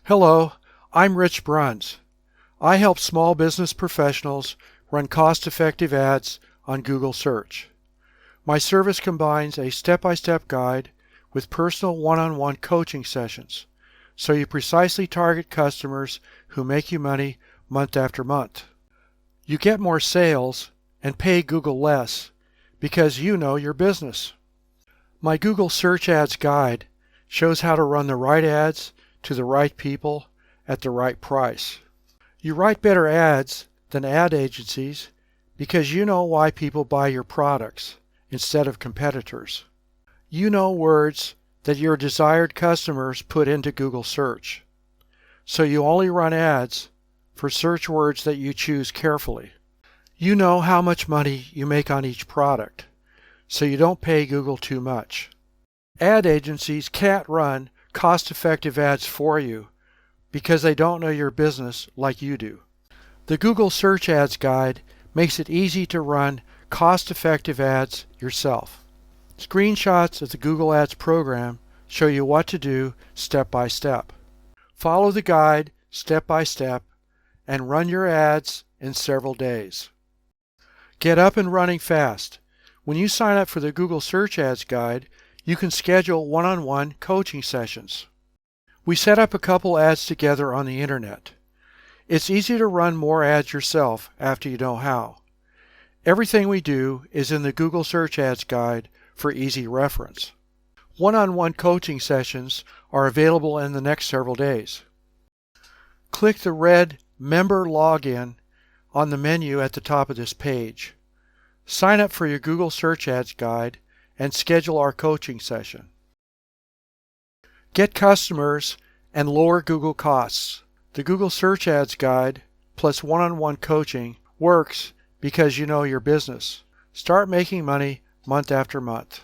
Hello, I'm Rich Bruns. I help small business professionals run cost-effective ads on Google Search. My service combines a step-by-step guide with personal one-on-one coaching sessions, so you precisely target customers who make you money month after month. You get more sales and pay Google less because you know your business. My Google Search Ads guide shows how to run the right ads to the right people at the right price. You write better ads than ad agencies because you know why people buy your products instead of competitors. You know words that your desired customers put into Google search, so you only run ads for search words that you choose carefully. You know how much money you make on each product, so you don't pay Google too much. Ad agencies can't run cost-effective ads for you because they don't know your business like you do. The Google Search Ads guide makes it easy to run cost-effective ads yourself. Screenshots of the Google Ads program show you what to do step by step. Follow the guide step by step and run your ads in several days. Get up and running fast. When you sign up for the Google Search Ads guide, you can schedule one-on-one coaching sessions. We set up a couple ads together on the internet. It's easy to run more ads yourself after you know how. Everything we do is in the Google Search Ads guide for easy reference. One-on-one coaching sessions are available in the next several days. Click the red Member Login on the menu at the top of this page. Sign up for your Google Search Ads guide and schedule our coaching session. Get customers and lower Google costs. The Google Search Ads guide plus one-on-one coaching works because you know your business. Start making money month after month.